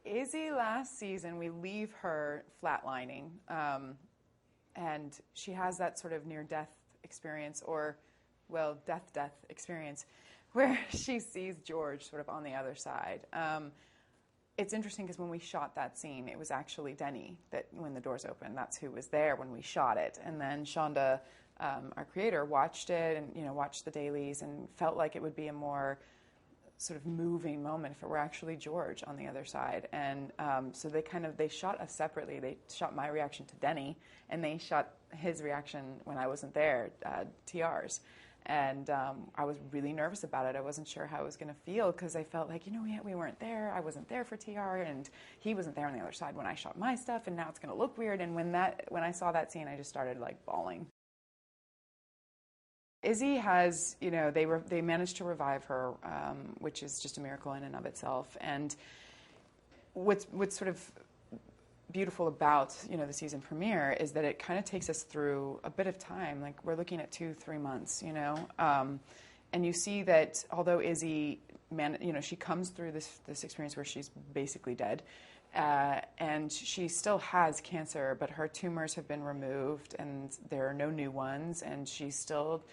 Izzie last season, we leave her flatlining, and she has that sort of near-death experience, or, well, death experience, where she sees George sort of on the other side. It's interesting because when we shot that scene, it was actually Denny that, when the doors opened, that's who was there when we shot it. And then Shonda, our creator, watched it and watched the dailies and felt like it would be a more sort of moving moment if it were actually George on the other side. And so they shot us separately. They shot my reaction to Denny, and they shot his reaction when I wasn't there, TR's. And I was really nervous about it. I wasn't sure how I was going to feel because I felt like, we weren't there. I wasn't there for TR, and he wasn't there on the other side when I shot my stuff, and now it's going to look weird. And when I saw that scene, I just started like bawling. Izzie has, they managed to revive her, which is just a miracle in and of itself. And what's sort of beautiful about the season premiere is that it kind of takes us through a bit of time. Like, we're looking at 2-3 months, and you see that although Izzie, she comes through this experience where she's basically dead, and she still has cancer, but her tumors have been removed and there are no new ones, and she's still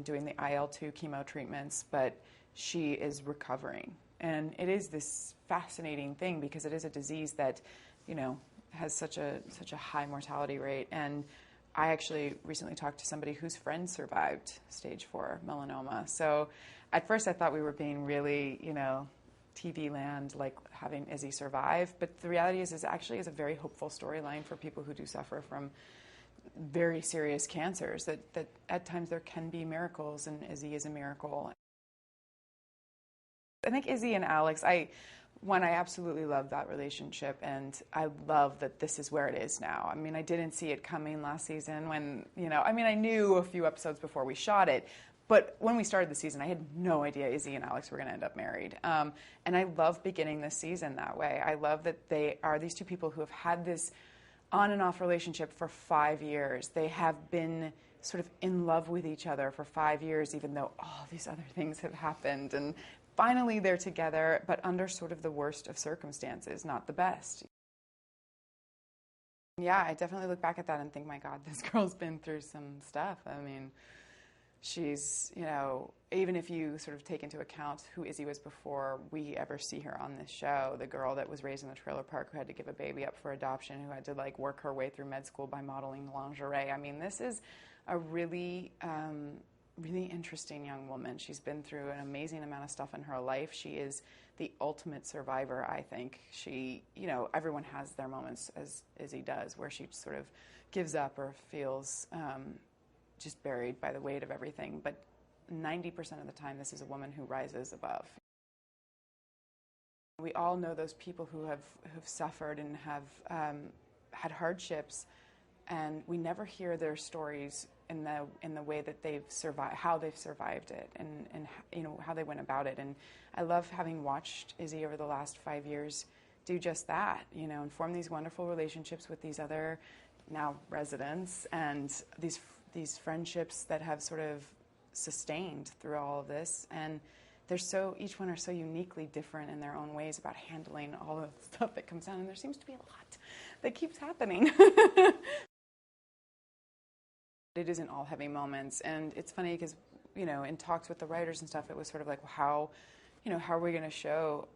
doing the IL-2 chemo treatments, but she is recovering. And it is this fascinating thing because it is a disease that has such a high mortality rate. And I actually recently talked to somebody whose friend survived stage 4 melanoma. So at first I thought we were being really, TV land, like having Izzie survive. But the reality is actually is a very hopeful storyline for people who do suffer from very serious cancers, that at times there can be miracles, and Izzie is a miracle. I think Izzie and Alex, I absolutely love that relationship, and I love that this is where it is now. I mean, I didn't see it coming last season when, I knew a few episodes before we shot it, but when we started the season, I had no idea Izzie and Alex were going to end up married. And I love beginning this season that way. I love that they are these two people who have had this on and off relationship for 5 years. They have been sort of in love with each other for 5 years, even though all these other things have happened. And finally they're together, but under sort of the worst of circumstances, not the best. Yeah, I definitely look back at that and think, my God, this girl's been through some stuff. I mean, she's, even if you sort of take into account who Izzie was before we ever see her on this show, the girl that was raised in the trailer park who had to give a baby up for adoption, who had to like work her way through med school by modeling lingerie. I mean, this is a really, really interesting young woman. She's been through an amazing amount of stuff in her life. She is the ultimate survivor, I think. She, everyone has their moments, as Izzie does, where she sort of gives up or feels just buried by the weight of everything. But 90% of the time, this is a woman who rises above. We all know those people who've suffered and have had hardships, and we never hear their stories in the way that they've survived, how they've survived it, and how they went about it. And I love having watched Izzie over the last 5 years do just that, and form these wonderful relationships with these other now residents, and these friendships that have sort of sustained through all of this. And each one are so uniquely different in their own ways about handling all of the stuff that comes down, and there seems to be a lot that keeps happening. It isn't all heavy moments, and it's funny because, in talks with the writers and stuff, it was sort of like, well, how are we going to show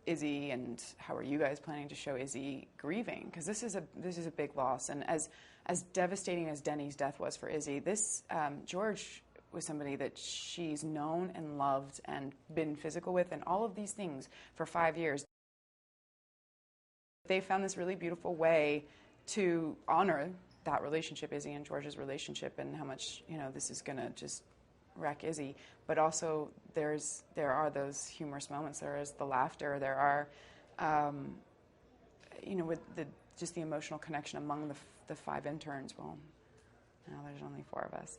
Izzie, and how are you guys planning to show Izzie grieving? Because this is a big loss, and as devastating as Denny's death was for Izzie, this George was somebody that she's known and loved and been physical with, and all of these things for 5 years. They found this really beautiful way to honor that relationship, Izzie and George's relationship, and how much this is going to just wreck Izzie. But also there are those humorous moments. There is the laughter. There are, with just the emotional connection among the 5 interns. Well, now there's only 4 of us.